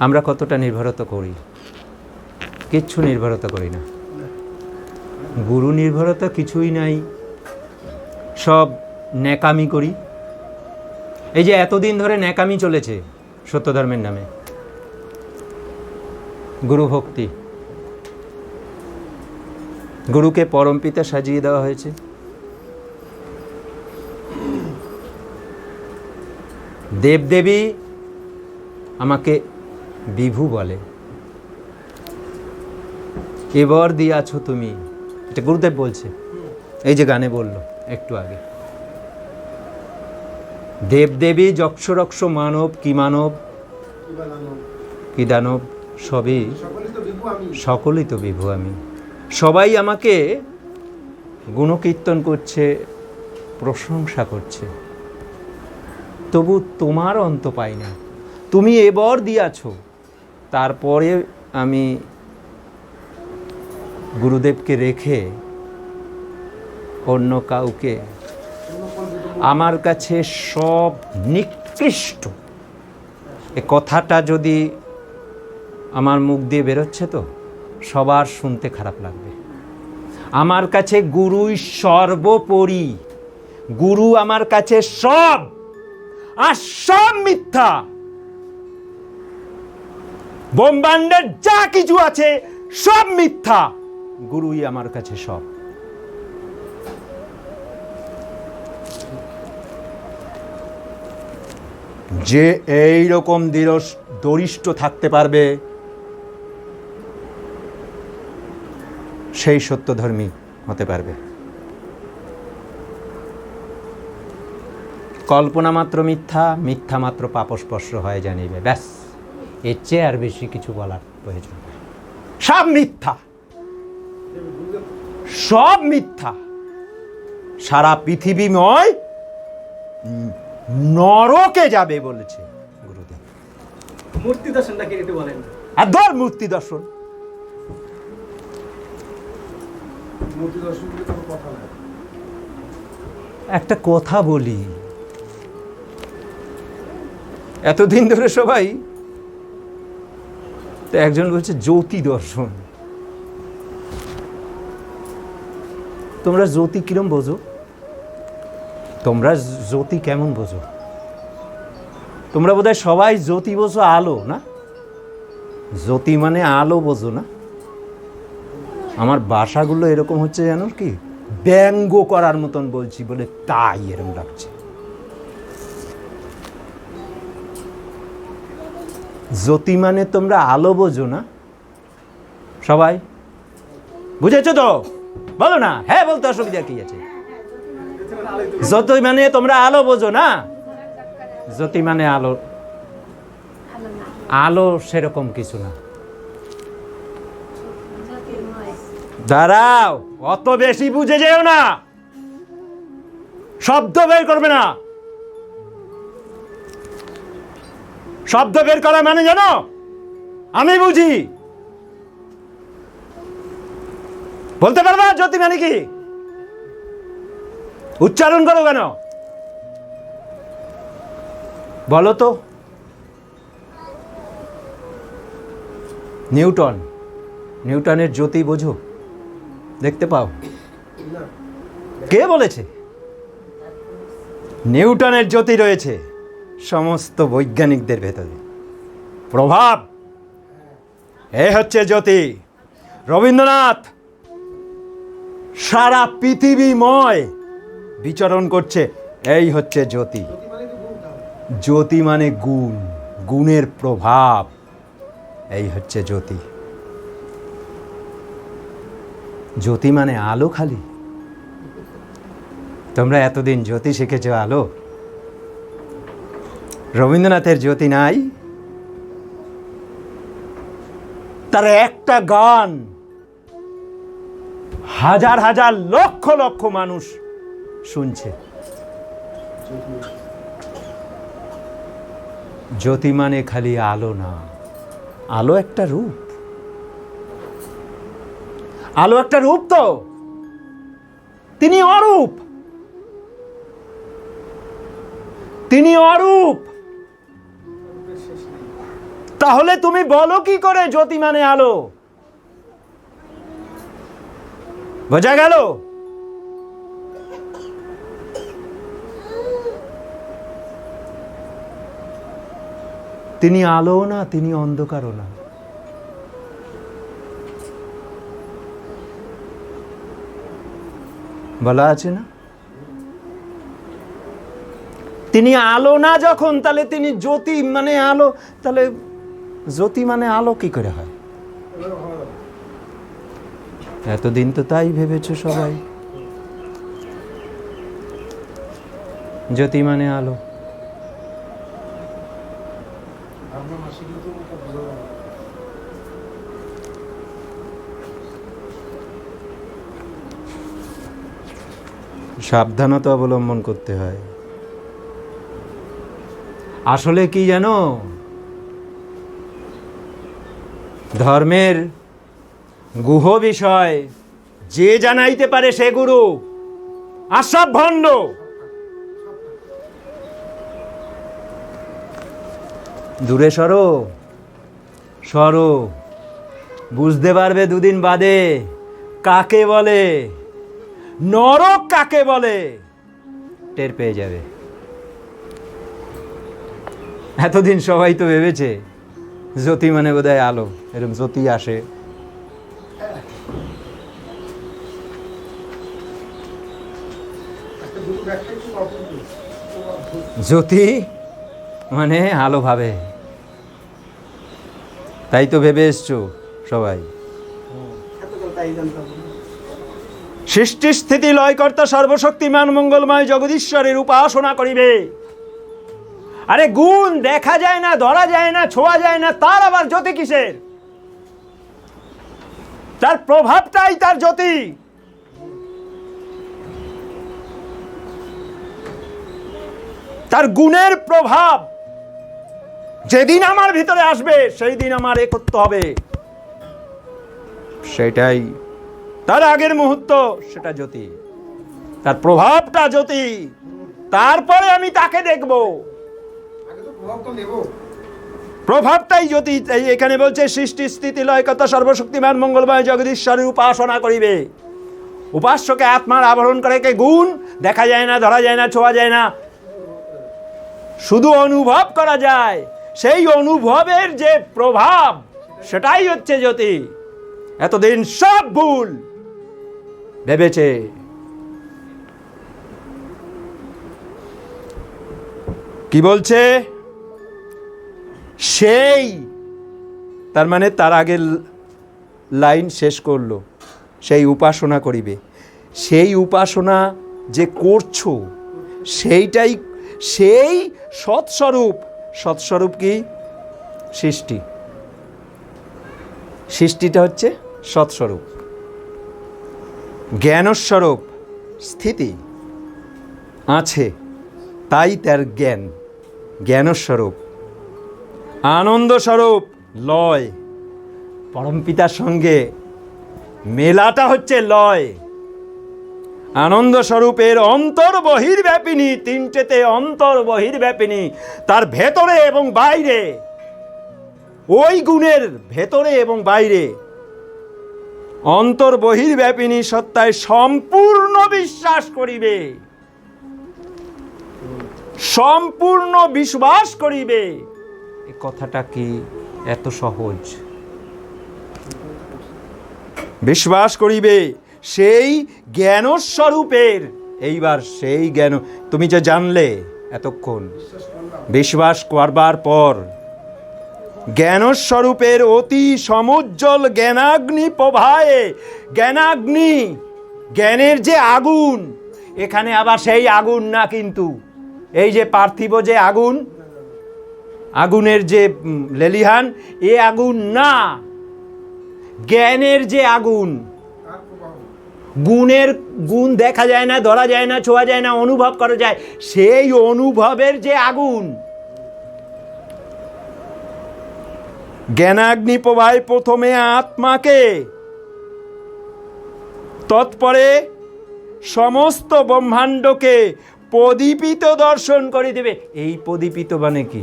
আমরা কতটা নির্ভরতা করি? কিচ্ছু নির্ভরতা করি না। গুরু নির্ভরতা কিছুই নাই, সব ন্যাকামি করি। এই যে এতদিন ধরে ন্যাকামি চলেছে সত্য ধর্মের নামে, গুরু ভক্তি, গুরুকে পরমপিতা সাজিয়ে দেওয়া হয়েছে। দেবদেবী আমাকে বিভু বলে, এবার দিয়াছ তুমি, এটা গুরুদেব বলছে, এই যে গানে বললো একটু আগে। দেবদেবী যক্ষ রক্ষ মানব কি মানব কি দানব সবই, সকলেই তো বিভু আমি। সবাই আমাকে গুণকীর্তন করছে, প্রশংসা করছে, তবু তোমার অন্ত পাই না। তুমি এবার দিয়াছ, তারপরে আমি গুরুদেবকে রেখে অন্য কাউকে, আমার কাছে সব নিকৃষ্ট। এ কথাটা যদি আমার মুখ দিয়ে বেরোচ্ছে তো সবার শুনতে খারাপ লাগবে। আমার কাছে গুরুই সর্বোপরি, গুরু আমার কাছে সব, আর সব মিথ্যা। ব্রহ্মাণ্ডের যা কিছু আছে সব মিথ্যা, গুরুই আমার কাছে সব। যে এই রকম দরিষ্ঠ থাকতে পারবে সেই সত্যধর্মী হতে পারবে। কল্পনা মাত্র মিথ্যা, মিথ্যা মাত্র পাপস্পর্শ হয় জানিবে, ব্যাস। এর চেয়ে আর বেশি কিছু বলার প্রয়োজন নেই। সব মিথ্যা, সব মিথ্যা। সারা পৃথিবীময় নরকে যাবে বলেছে গুরুদেব। মূর্তি দর্শনটাকে একটু বলেন। আর ধর মূর্তি দর্শন, একটা কথা বলি, এতদিন ধরে সবাই তো একজন বলছে জ্যোতি দর্শন। তোমরা জ্যোতি কিরম বোঝো? তোমরা জ্যোতি কেমন বোঝো? তোমরা বোধহয় সবাই জ্যোতি বোঝো আলো, না? জ্যোতি মানে আলো বোঝো না? আমার ভাষাগুলো এরকম হচ্ছে জানো কি, ব্যঙ্গ করার মতন বলছি বলে তাই এরকম লাগছে। জ্যোতি মানে তোমরা আলো বোঝো না? সবাই বুঝেছো তো? বলো না, হ্যাঁ বলতে অসুবিধা কি আছে? জ্যোতি মানে তোমরা আলো বোঝো না? জ্যোতি মানে আলো, আলো সেরকম কিছু না। দাঁড়াও, অত বেশি বুঝে যেও না, শব্দ বের করবে না। শব্দ বের করা মানে জানো? আমি বুঝি। বলতে পারবা জ্যোতি মানে কি? উচ্চারণ করো কেন? বলো তো। নিউটনের জ্যোতি বোঝো? দেখতে পাও? কে বলেছে? নিউটনের জ্যোতি রয়েছে সমস্ত বৈজ্ঞানিকদের ভেতরে। প্রভাব, এ হচ্ছে জ্যোতি। রবীন্দ্রনাথ সারা পৃথিবীময় বিচরণ করছে, এই হচ্ছে জ্যোতি। জ্যোতি মানে গুণ, গুণের প্রভাব, এই হচ্ছে জ্যোতি। জ্যোতি মানে আলো খালি? তোমরা এতদিন জ্যোতি শিখেছ আলো? রবীন্দ্রনাথের জ্যোতি নাই? তার একটা গান হাজার হাজার লক্ষ লক্ষ মানুষ শুনছে। জ্যোতি মানে খালি আলো না, আলো একটা রূপ। আলো একটা রূপ তো, তিনি অরূপ, তিনি অরূপ। তাহলে তুমি বলো কি করে জ্যোতি মানে আলো? বোঝা গেল? তিনি আলো না, তিনি অন্ধকারও না। বলা আছে না, তিনি আলো না যখন, তাহলে তিনি জ্যোতি মানে আলো, তাহলে জ্যোতি মানে আলো কি করে হয়? এতদিন তো তাই ভেবেছো সবাই, জ্যোতি মানে আলো। সাবধানতা অবলম্বন করতে হয়। আসলে কি জানো, ধর্মের গুহ বিষয় যে জানাইতে পারে সে গুরু, আর সব ভণ্ড। দূরে সরো, সরো, বুঝতে পারবে দুদিন বাদে কাকে বলে, নরক কাকে বলে টের পেয়ে যাবে। এতদিন সবাই তো ভেবেছে জ্যোতি মানে বোধহয় আলো, এরকম জ্যোতি আসে। জ্যোতি মানে আলো ভাবে, তাই তো ভেবে এসছো সবাই। তাই জানতাম। সৃষ্টি স্থিতি লয়কর্তা সর্বশক্তিমান মঙ্গলময় জগদীশ্বরের উপাসনা করিবে। আরে গুণ দেখা যায় না, ধরা যায় না, ছোঁয়া যায় না, তার আবার জ্যোতি কিসের? তার প্রভাবটাই তার জ্যোতি। তার গুণের প্রভাব যেদিন আমার ভিতরে আসবে সেই দিন আমার একত্ব হবে, সেটাই তার আগের মুহূর্ত, সেটা জ্যোতি, তার প্রভাবটা জ্যোতি। তারপরে আমি তাকে দেখব, প্রভাবটাই জ্যোতি। এখানে বলছে সৃষ্টি স্থিতি লয়কর্তা সর্বশক্তিমান মঙ্গলময় জগদীশ্বরের উপাসনা করিবে। উপাস্যকে আত্মার আবরণ করে কে গুণ, দেখা যায় না, ধরা যায় না, ছোঁয়া যায় না, শুধু অনুভব করা যায়। সেই অনুভবের যে প্রভাব সেটাই হচ্ছে জ্যোতি। এতদিন সব ভুল ভেবেছে। কি বলছে? সেই, তার মানে তার আগের লাইন শেষ করলো, সেই উপাসনা করিবে। সেই উপাসনা যে করছো সেইটাই সেই সৎস্বরূপ। সৎস্বরূপ কি? সৃষ্টি। সৃষ্টিটা হচ্ছে সৎস্বরূপ। জ্ঞানস্বরূপ স্থিতি আছে, তাই তার জ্ঞান, জ্ঞানস্বরূপ। আনন্দস্বরূপ লয়, পরমপিতার সঙ্গে মেলাটা হচ্ছে লয়। আনন্দ স্বরূপের অন্তর বহির্ব্যাপিনী, তিনটেতে অন্তর বহির্ব্যাপিনী, তার ভেতরে এবং বাইরে, ওই গুণের ভেতরে এবং বাইরে অন্তর বহির্ব্যাপিনী সত্তায় সম্পূর্ণ বিশ্বাস করিবে, সম্পূর্ণ বিশ্বাস করিবে। এ কথাটা কি এত সহজ? বিশ্বাস করিবে সেই জ্ঞানস্বরূপের। এইবার সেই জ্ঞান তুমি যে জানলে এতক্ষণ, বিশ্বাস করবার পর জ্ঞানস্বরূপের অতি সমুজ্জ্বল জ্ঞানাগ্নি প্রভায়ে, জ্ঞানাগ্নি, জ্ঞানের যে আগুন, এখানে আবার সেই আগুন না কিন্তু, এই যে পার্থিব যে আগুন, আগুনের যে লেলিহান, এ আগুন না, জ্ঞানের যে আগুন। গুণের গুণ দেখা যায় না, ধরা যায় না, ছোঁয়া যায় না, অনুভব করা যায়, সেই অনুভবের যে আগুন। জ্ঞানাগ্নি প্রভায় প্রথমে আত্মাকে, তৎপরে সমস্ত ব্রহ্মাণ্ডকে প্রদীপিত দর্শন করে দেবে। এই প্রদীপিত মানে কি?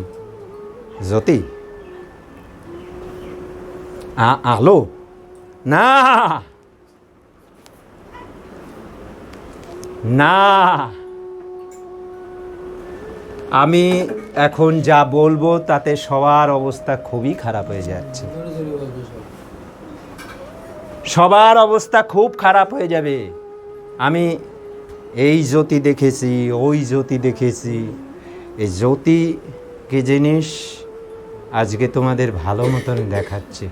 জ্যোতি, আলো না, না, আমি এখন যা বলবো তাতে সবার অবস্থা খুবই খারাপ হয়ে যাচ্ছে, সবার অবস্থা খুব খারাপ হয়ে যাবে। আমি এই জ্যোতি দেখেছি, ওই জ্যোতি দেখেছি। এই জ্যোতি কি জিনিস আজকে তোমাদের ভালো মতন দেখাচ্ছে।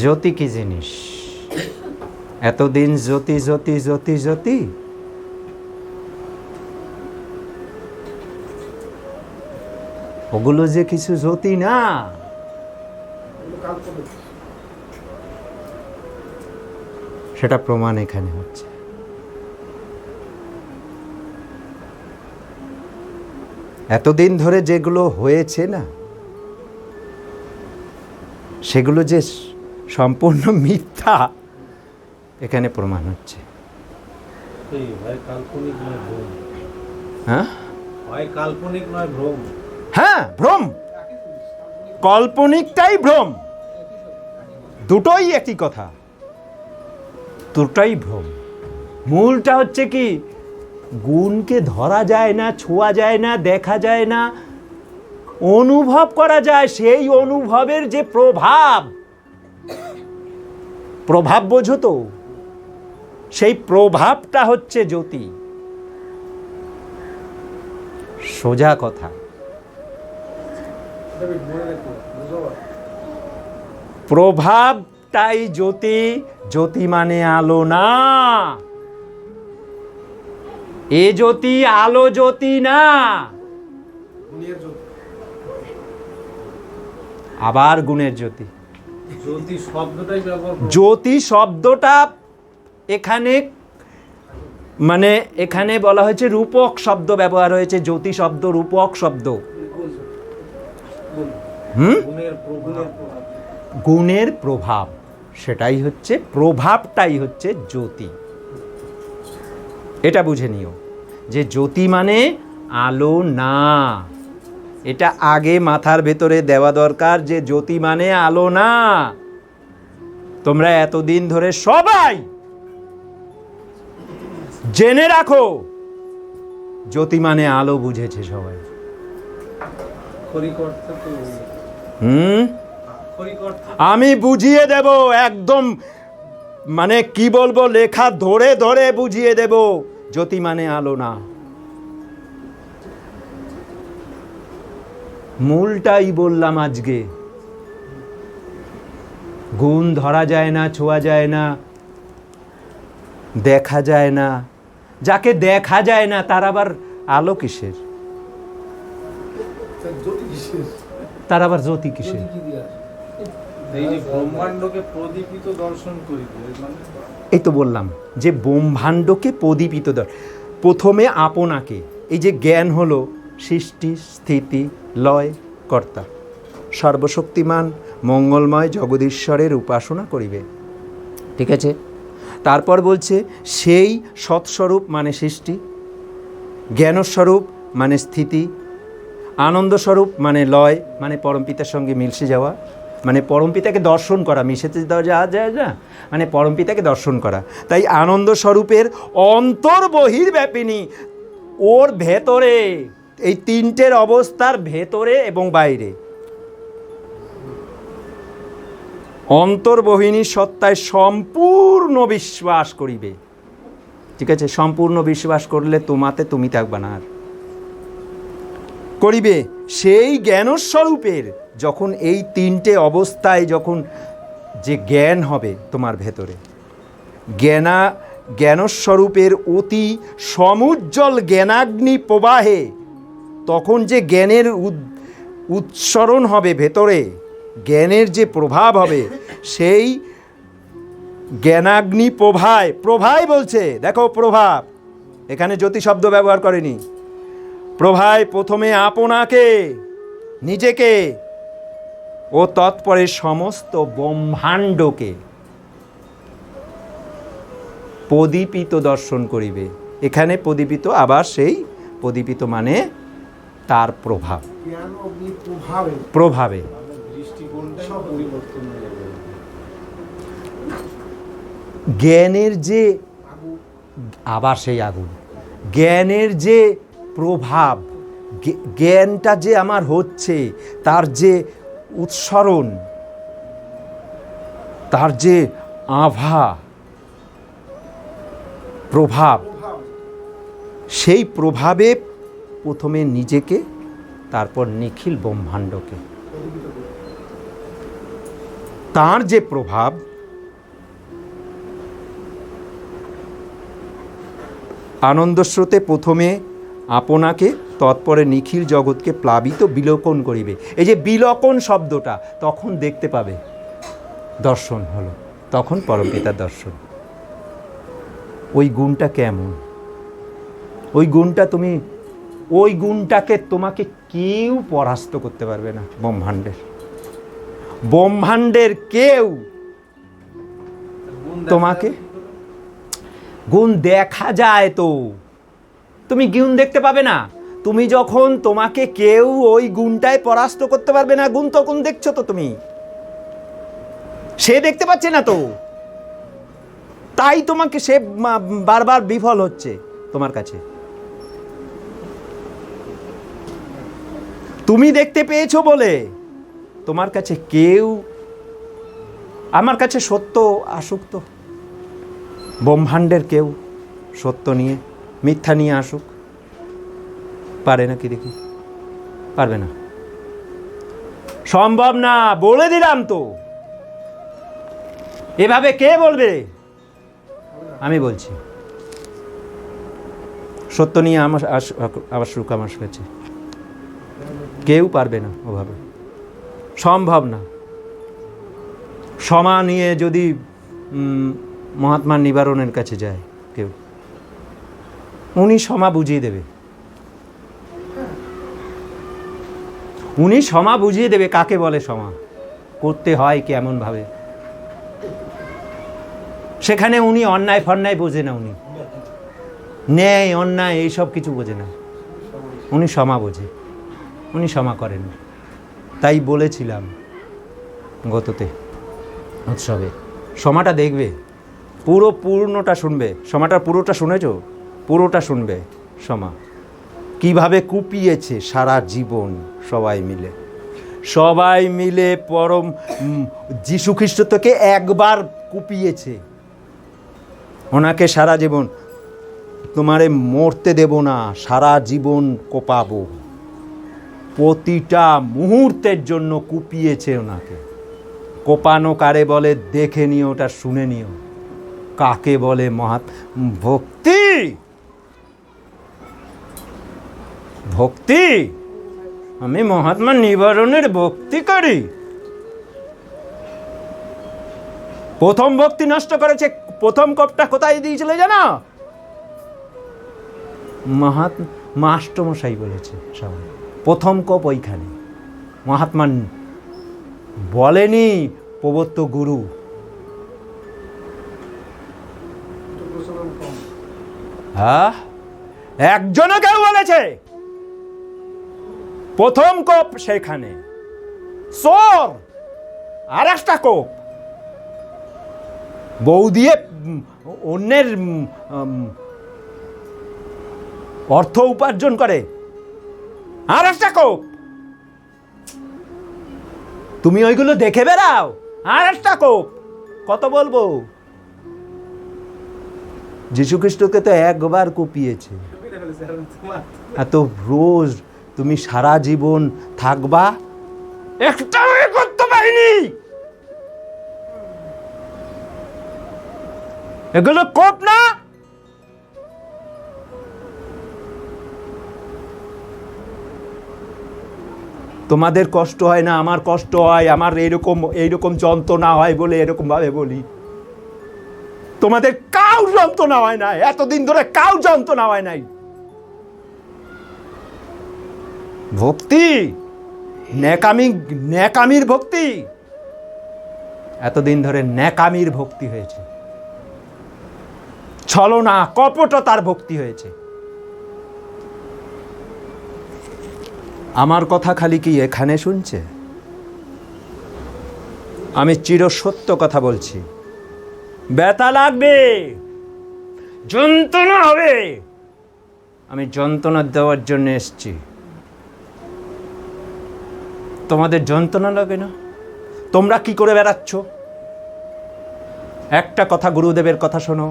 জ্যোতি কি জিনিস? এতদিন জ্যোতি জ্যোতি জ্যোতি জ্যোতি, ওগুলো যে কিছু জ্যোতি না, সেটা প্রমাণ এখানে হচ্ছে। এতদিন ধরে যেগুলো হয়েছে না, সেগুলো যে সম্পূর্ণ মিথ্যা এখানে প্রমাণ হচ্ছে। হ্যাঁ, কাল্পনিক নয় ভ্রম। হ্যাঁ, ভ্রম, কাল্পনিকটাই ভ্রম, দুটোই একই কথা, দুটোই ভ্রম। মূলটা হচ্ছে কি, গুণকে ধরা যায় না, ছোঁয়া যায় না, দেখা যায় না, অনুভব করা যায়। সেই অনুভবের যে প্রভাব, প্রভাব বোঝো তো, সেই প্রভাবটা হচ্ছে জ্যোতি। সোজা কথা। প্রভাবটাই জ্যোতি। জ্যোতি মানে আলো না, এ জ্যোতি আলো জ্যোতি না। আবার গুণের জ্যোতি। জ্যোতি শব্দটাই ব্যবহার করো। জ্যোতি শব্দটা এখানে মানে এখানে বলা হয়েছে রূপক শব্দ ব্যবহার হয়েছে। জ্যোতি শব্দ রূপক শব্দ। গুণের প্রভাব। গুণের প্রভাব, সেটাই হচ্ছে প্রভাবটাই হচ্ছে জ্যোতি। এটা বুঝে নিও যে জ্যোতি মানে আলো না। এটা আগে মাথার ভেতরে দেওয়া দরকার যে জ্যোতি মানে আলো না। তোমরা এতদিন ধরে সবাই জেনে রাখো, জ্যোতি মানে আলো বুঝেছে সবাই। আমি বুঝিয়ে দেব একদম, মানে কি বলবো, লেখা ধরে ধরে বুঝিয়ে দেব জ্যোতি মানে আলো না। মূলটাই বললাম আজকে। গুণ ধরা যায় না, ছোঁয়া যায় না, দেখা যায় না। যাকে দেখা যায় না তার আবার আলো কিসের? তার আবার জ্যোতি কিসের? এই যে ব্রহ্মাণ্ডকে প্রদীপিত দর্শন করিবে, এই তো বললাম যে ব্রহ্মাণ্ডকে প্রদীপিত প্রথমে আপনাকে, এই যে জ্ঞান হলো সৃষ্টি স্থিতি লয় কর্তা, সর্বশক্তিমান মঙ্গলময় জগদীশ্বরের উপাসনা করিবে। ঠিক আছে, তারপর বলছে সেই সৎস্বরূপ মানে সৃষ্টি, জ্ঞানস্বরূপ মানে স্থিতি, আনন্দস্বরূপ মানে লয়, মানে পরমপিতার সঙ্গে মিশে যাওয়া, মানে পরমপিতাকে দর্শন করা। মিশেতে যাওয়া যায় না, মানে পরমপিতাকে দর্শন করা। তাই আনন্দ স্বরূপের অন্তর্বহির্ব্যাপিনী, ওর ভেতরে, এই তিনটের অবস্থার ভেতরে এবং বাইরে অন্তর্বহিনী সত্তায় সম্পূর্ণ বিশ্বাস করিবে। ঠিক আছে, সম্পূর্ণ বিশ্বাস করলে তোমাতে তুমি থাকবে না আর। করিবে সেই জ্ঞানস্বরূপের, যখন এই তিনটে অবস্থায় যখন যে জ্ঞান হবে তোমার ভেতরে, জ্ঞানস্বরূপের অতি সমুজ্জ্বল জ্ঞানাগ্নি প্রবাহে, তখন যে জ্ঞানের উৎসরণ হবে ভেতরে, জ্ঞানের যে প্রভাব হবে, সেই জ্ঞানাগ্নি প্রভায় বলছে, দেখো প্রভাব, এখানে জ্যোতি শব্দ ব্যবহার করেনি। প্রভায় প্রথমে আপনাকে, নিজেকে ও তৎপরে সমস্ত ব্রহ্মাণ্ডকে প্রদীপিত দর্শন করিবে। এখানে প্রদীপিত, আবার সেই প্রদীপিত মানে তার প্রভাব, প্রভাবে। জ্ঞানের যে, আবার সেই আগুন, জ্ঞানের যে প্রভাব, জ্ঞানটা যে আমার হচ্ছে, তার যে উৎসরণ, তার যে আভা, প্রভাব, সেই প্রভাবে প্রথমে নিজেকে, তারপর নিখিল ব্রহ্মাণ্ডকে, তার যে প্রভাব, আনন্দস্রোতে প্রথমে আপনাকে, তৎপরে নিখিল জগৎকে প্লাবিত বিলোকন করিবে। এই যে বিলোকন শব্দটা তখন দেখতে পাবে, দর্শন হলো, তখন পরমপিতার দর্শন। ওই গুণটা কেমন? ওই গুণটা তুমি, ওই গুণটাকে তোমাকে কেউ পরাস্ত করতে পারবে না। ব্রহ্মাণ্ডের কেউ তোমাকে, গুণ দেখা যায় তো, তুমি গুণ দেখতে পাবে না। তুমি যখন, তোমাকে কেউ ওই গুণটায় পরাস্ত করতে পারবে না। গুণ তখন দেখছো তো তুমি, সে দেখতে পাচ্ছে না তো, তাই তোমাকে সে বারবার বিফল হচ্ছে তোমার কাছে। তুমি দেখতে পেয়েছো বলে তোমার কাছে কেউ, আমার কাছে সত্য আসুক তো, ব্রহ্মাণ্ডের কেউ সত্য নিয়ে মিথ্যা নিয়ে আসুক, পারে নাকি দেখি? পারবে না, সম্ভব না, বলে দিলাম তো। এভাবে কে বলবে? আমি বলছি, সত্য নিয়ে আমার সুখ আমার কাছে কেউ পারবে না, ওভাবে সম্ভব না। সমা নিয়ে যদি মহাত্মার নিবারণের কাছে যায় কেউ, উনি সমা বুঝিয়ে দেবে, উনি সমা বুঝিয়ে দেবে কাকে বলে সমা করতে হয় কেমনভাবে। সেখানে উনি অন্যায় ফন্যায় বোঝে না, উনি ন্যায় অন্যায় এইসব কিছু বোঝে না, উনি সমা বোঝে, উনি সমা করেন। তাই বলেছিলাম গততে উৎসবে, সমাটা দেখবে, পূর্ণটা শুনবে। সমাটা পুরোটা শুনেছো? পুরোটা শুনবে। সমা কিভাবে কুপিয়েছে সারা জীবন সবাই মিলে পরম যীশু খ্রিস্ট থেকে একবার কুপিয়েছে ওনাকে, সারা জীবন তোমারে মরতে দেব না, সারা জীবন কোপাবো, প্রতিটা মুহূর্তের জন্য কুপিয়েছে ওনাকে। কোপানো কারে বলে দেখে নিও, ওটা শুনে নিও, কাকে বলে ভক্তি। ভক্তি, আমি মহাত্মা নিবারণের ভক্তি করি। প্রথম ভক্তি নষ্ট করেছে, প্রথম কোপটা কোথায় দিয়েছিল জানো? মাস্টারমশাই বলেছে সবাই, প্রথম কোপ ওইখানে। মহাত্মা বলেনি প্রবর্ত গুরু। হ্যাঁ, একজনও কেউ বলেছে প্রথম কোপ সেখানে। চোর আর একটা কোপ, বউ দিয়ে অন্যের অর্থ উপার্জন করে, আর একটা কোপ। তুমি ওইগুলো দেখে বেড়াও, আর একটা কোপ। কত বলবো? যীশু খ্রিস্টকে তো একবার কুপিয়েছে, এত রোজ তুমি সারা জীবন থাকবা, একটা করতে পারিনি। এগুলো কোপ না? তোমাদের কষ্ট হয় না, আমার কষ্ট হয়। আমার এইরকম যন্ত্রণা হয় বলে এরকম ভাবে বলি। তোমাদের কাউ যন্ত্রণা হয় না, এতদিন ধরে কাউ যন্ত্রণা হয় নাই। ভক্তি, ন্যাকামির ভক্তি, এতদিন ধরে ন্যাকামির ভক্তি হয়েছে, ছলনা কপটতার ভক্তি হয়েছে। আমার কথা খালি কি এখানে শুনছে? আমি চিরসত্য কথা বলছি। ব্যথা লাগবে, যন্ত্রণা হবে, আমি যন্ত্রণা দেওয়ার জন্য এসেছি। তোমাদের যন্ত্রণা লাগে না? তোমরা কি করে বেড়াচ্ছ? একটা কথা, গুরুদেবের কথা শোনো,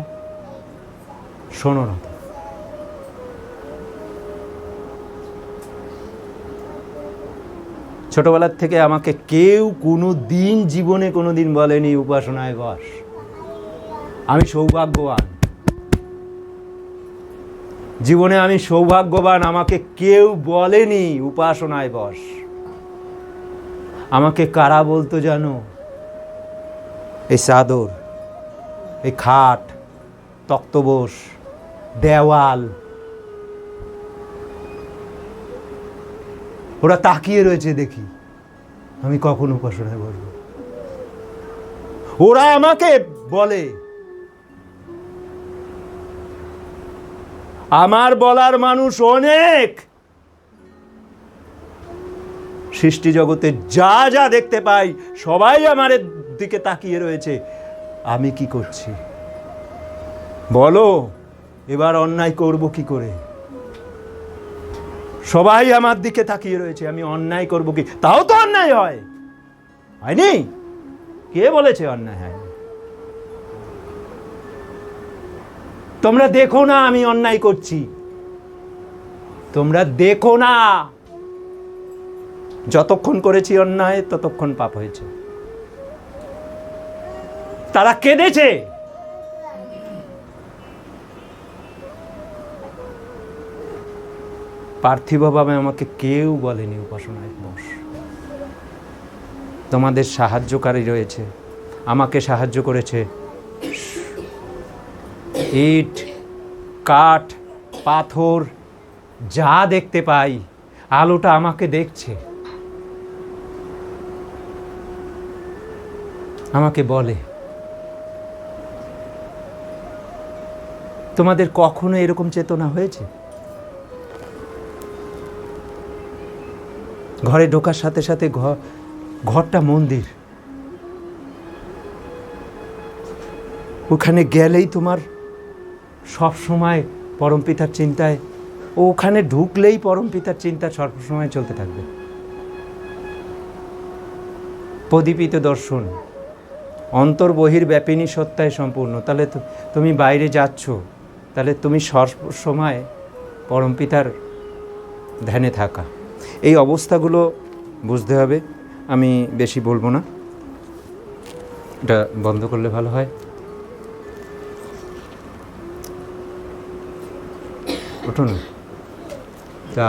শোনো না। ছোটবেলার থেকে আমাকে কেউ কোনো দিন জীবনে কোনো দিন বলেনি উপাসনায় বস। আমি সৌভাগ্যবান, জীবনে আমি সৌভাগ্যবান। আমাকে কেউ বলেনি উপাসনায় বস। আমাকে কারা বলতো জানো? এই চাদর, এই খাট, তক্তবোস, দেওয়াল, ওরা তাকিয়ে রয়েছে দেখি আমি কখন উপাসনায় বসবো। ওরা আমাকে বলে, আমার বলার মানুষ অনেক। সৃষ্টি জগতে যা যা দেখতে পাই সবাই আমার দিকে তাকিয়ে রয়েছে। আমি কি করছি বলো? এবার অন্যায় করব কি করে? সবাই আমার দিকে তাকিয়ে রয়েছে, আমি অন্যায় করব কি? তাও তো অন্যায় হয়, হয়নি? কে বলেছে অন্যায় হয়নি? তোমরা দেখো না আমি অন্যায় করছি, তোমরা দেখো না। যতক্ষণ করেছি অন্যায় ততক্ষণ পাপ হয়েছে। তারা কেঁদেছে, পার্থিবভাবে আমাকে কেউ বলেনি উপাসনায় বস। তোমাদের সাহায্যকারী রয়েছে, আমাকে সাহায্য করেছে। ইট, কাঠ, পাথর যা দেখতে পাই, আলোটা আমাকে দেখছে, আমাকে বলে। তোমাদের কখনো এরকম চেতনা হয়েছে? ঘরে ঢোকার সাথে সাথে ঘরটা মন্দির, ওখানে গেলেই তোমার সব সময় পরমপিতার চিন্তায়, ওখানে ঢুকলেই পরমপিতার চিন্তা সর্বসময় চলতে থাকবে। প্রদীপিত দর্শন, অন্তর বহির ব্যাপিনী সত্তায় সম্পূর্ণ। তাহলে তো তুমি বাইরে যাচ্ছ, তাহলে তুমি সর্বসময় পরমপিতার ধ্যানে থাকা। এই অবস্থাগুলো বুঝতে হবে। আমি বেশি বলবো না, এটা বন্ধ করলে ভালো হয়। উঠুন। তা